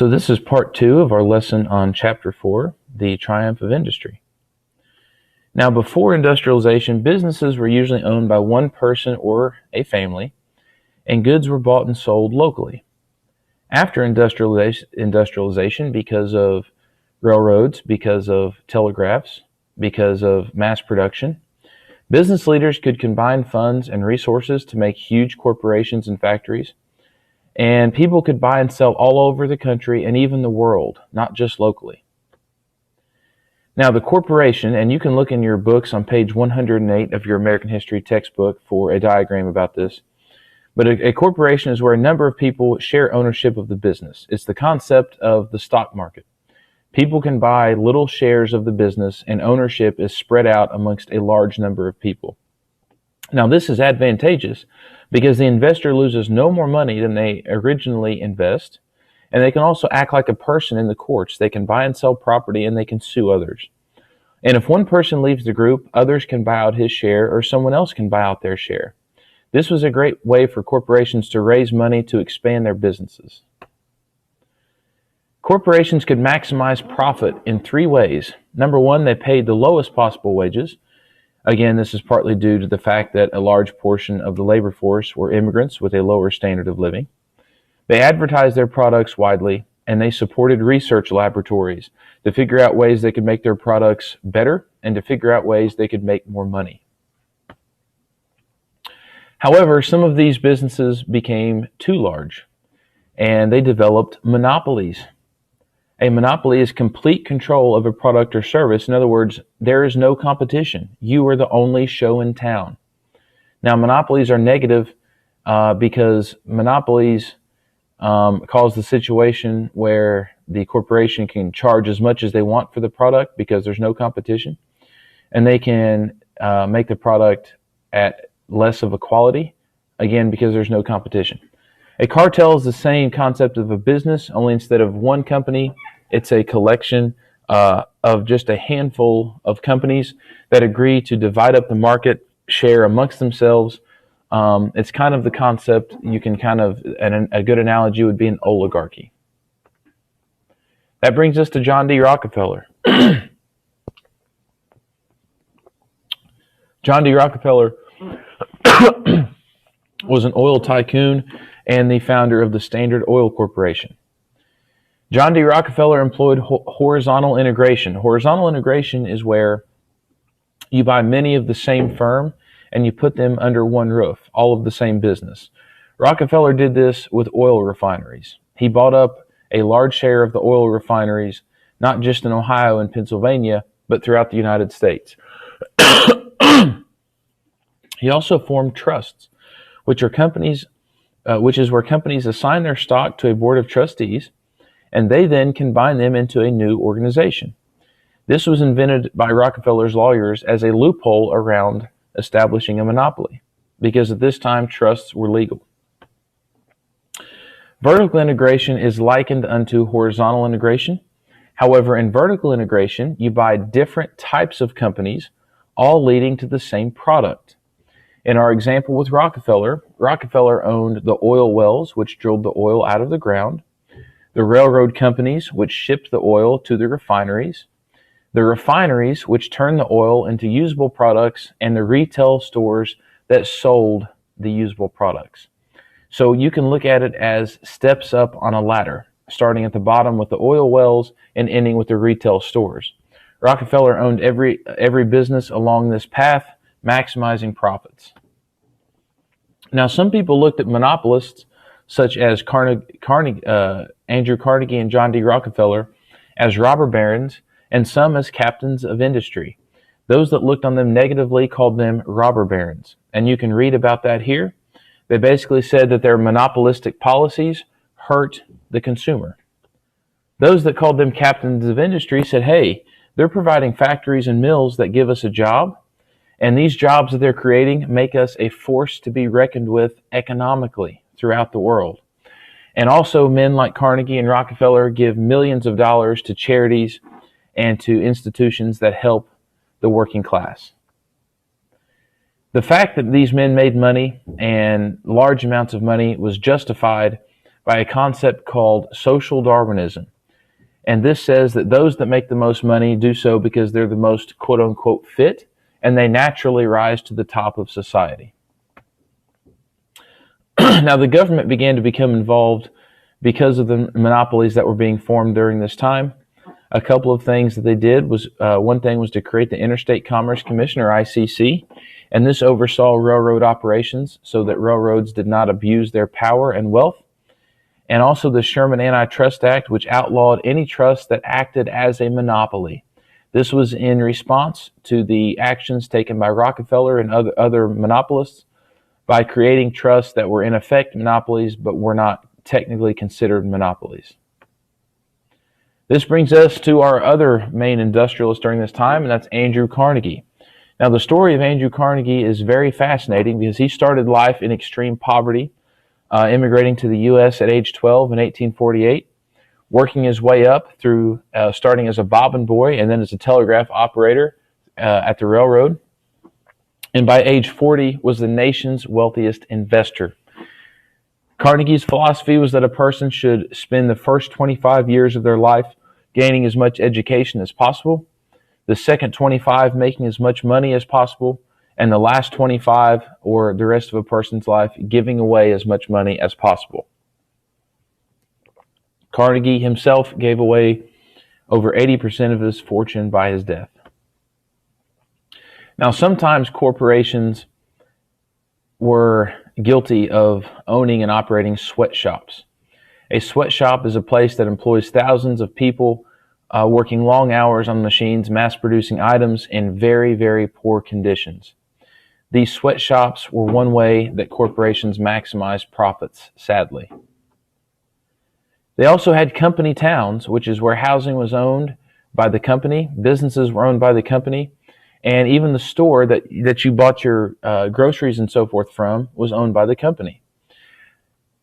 So this is part 2 of our lesson on chapter 4, the triumph of industry. Now, before industrialization, businesses were usually owned by one person or a family, and goods were bought and sold locally. After industrialization, because of railroads, because of telegraphs, because of mass production, business leaders could combine funds and resources to make huge corporations and factories. And people could buy and sell all over the country and even the world, not just locally. Now, the corporation, and you can look in your books on page 108 of your American History textbook for a diagram about this, but a corporation is where a number of people share ownership of the business. It's the concept of the stock market. People can buy little shares of the business, and ownership is spread out amongst a large number of people. Now, this is advantageous because the investor loses no more money than they originally invest, and they can also act like a person in the courts. They can buy and sell property, and they can sue others. And if one person leaves the group, others can buy out his share, or someone else can buy out their share. This was a great way for corporations to raise money to expand their businesses. Corporations could maximize profit in 3 ways. Number 1, they paid the lowest possible wages. Again, this is partly due to the fact that a large portion of the labor force were immigrants with a lower standard of living. They advertised their products widely, and they supported research laboratories to figure out ways they could make their products better and to figure out ways they could make more money. However, some of these businesses became too large, and they developed monopolies. A monopoly is complete control of a product or service. In other words, there is no competition. You are the only show in town. Now, monopolies are negative because monopolies cause the situation where the corporation can charge as much as they want for the product because there's no competition, and they can make the product at less of a quality, again, because there's no competition. A cartel is the same concept of a business, only instead of one company, it's a collection of just a handful of companies that agree to divide up the market share amongst themselves. It's kind of the concept, you can kind of, a good analogy would be an oligarchy. That brings us to John D. Rockefeller. John D. Rockefeller was an oil tycoon and the founder of the Standard Oil Corporation. John D. Rockefeller employed horizontal integration. Horizontal integration is where you buy many of the same firm and you put them under one roof, all of the same business. Rockefeller did this with oil refineries. He bought up a large share of the oil refineries, not just in Ohio and Pennsylvania, but throughout the United States. He also formed trusts, which is where companies assign their stock to a board of trustees, and they then combine them into a new organization. This was invented by Rockefeller's lawyers as a loophole around establishing a monopoly, because at this time trusts were legal. Vertical integration is likened unto horizontal integration. However, in vertical integration, you buy different types of companies, all leading to the same product. In our example with Rockefeller, Rockefeller owned the oil wells, which drilled the oil out of the ground, the railroad companies, which shipped the oil to the refineries, which turned the oil into usable products, and the retail stores that sold the usable products. So you can look at it as steps up on a ladder, starting at the bottom with the oil wells and ending with the retail stores. Rockefeller owned every business along this path, maximizing profits. Now, some people looked at monopolists such as Andrew Carnegie and John D. Rockefeller as robber barons, and some as captains of industry. Those that looked on them negatively called them robber barons, and you can read about that here. They basically said that their monopolistic policies hurt the consumer. Those that called them captains of industry said, hey, they're providing factories and mills that give us a job, and these jobs that they're creating make us a force to be reckoned with economically throughout the world. And also, men like Carnegie and Rockefeller give millions of dollars to charities and to institutions that help the working class. The fact that these men made money, and large amounts of money, was justified by a concept called social Darwinism. And this says that those that make the most money do so because they're the most quote unquote fit, and they naturally rise to the top of society. Now, the government began to become involved because of the monopolies that were being formed during this time. A couple of things that they did was, one thing was to create the Interstate Commerce Commission, or ICC, and this oversaw railroad operations so that railroads did not abuse their power and wealth. And also the Sherman Antitrust Act, which outlawed any trust that acted as a monopoly. This was in response to the actions taken by Rockefeller and other monopolists by creating trusts that were in effect monopolies but were not technically considered monopolies. This brings us to our other main industrialist during this time, and that's Andrew Carnegie. Now, the story of Andrew Carnegie is very fascinating because he started life in extreme poverty, immigrating to the U.S. at age 12 in 1848, working his way up through starting as a bobbin boy and then as a telegraph operator at the railroad. And by age 40 was the nation's wealthiest investor. Carnegie's philosophy was that a person should spend the first 25 years of their life gaining as much education as possible, the second 25 making as much money as possible, and the last 25, or the rest of a person's life, giving away as much money as possible. Carnegie himself gave away over 80% of his fortune by his death. Now, sometimes corporations were guilty of owning and operating sweatshops. A sweatshop is a place that employs thousands of people working long hours on machines, mass-producing items in very, very poor conditions. These sweatshops were one way that corporations maximized profits, sadly. They also had company towns, which is where housing was owned by the company, businesses were owned by the company, and even the store that you bought your groceries and so forth from was owned by the company.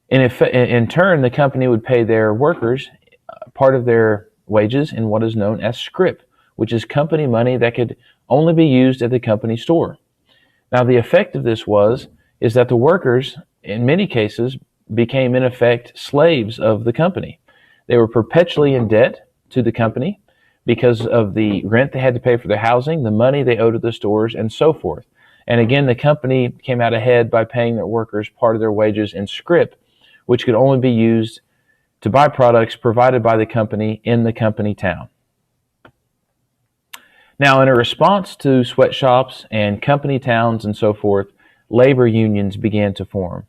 In turn, the company would pay their workers part of their wages in what is known as scrip, which is company money that could only be used at the company store. Now, the effect of this is that the workers, in many cases, became, in effect, slaves of the company. They were perpetually in debt to the company because of the rent they had to pay for their housing, the money they owed to the stores, and so forth. And again, the company came out ahead by paying their workers part of their wages in scrip, which could only be used to buy products provided by the company in the company town. Now, in a response to sweatshops and company towns and so forth, labor unions began to form.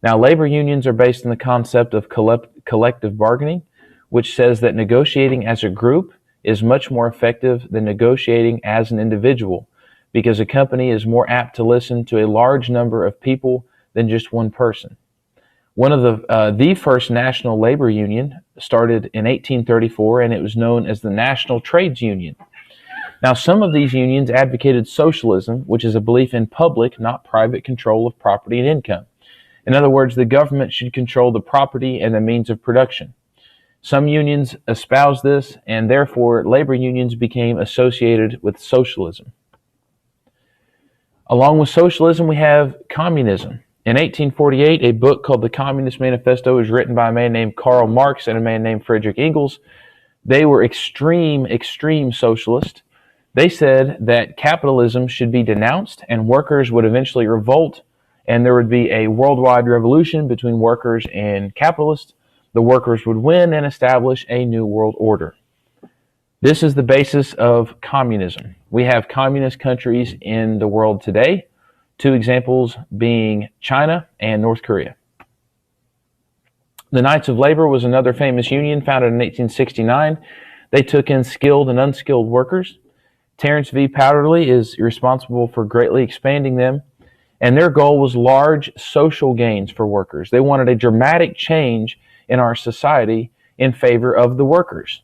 Now, labor unions are based on the concept of collective bargaining, which says that negotiating as a group is much more effective than negotiating as an individual, because a company is more apt to listen to a large number of people than just one person. One of the first national labor union started in 1834, and it was known as the National Trades Union. Now, some of these unions advocated socialism, which is a belief in public, not private control of property and income. In other words, the government should control the property and the means of production. Some unions espoused this, and therefore labor unions became associated with socialism. Along with socialism, we have communism. In 1848, a book called The Communist Manifesto was written by a man named Karl Marx and a man named Friedrich Engels. They were extreme socialists. They said that capitalism should be denounced and workers would eventually revolt, and there would be a worldwide revolution between workers and capitalists. The workers would win and establish a new world order. This is the basis of communism. We have communist countries in the world today, two examples being China and North Korea. The Knights of Labor was another famous union founded in 1869. They took in skilled and unskilled workers. Terence V. Powderly is responsible for greatly expanding them, and their goal was large social gains for workers. They wanted a dramatic change in our society in favor of the workers.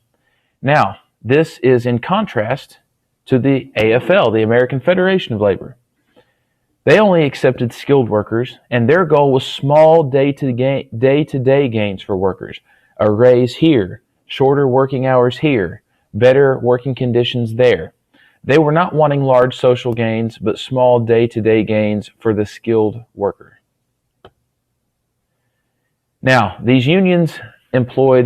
Now, this is in contrast to the AFL, the American Federation of Labor. They only accepted skilled workers, and their goal was small day-to-day gains for workers. A raise here, shorter working hours here, better working conditions there. They were not wanting large social gains, but small day-to-day gains for the skilled worker. Now, these unions employed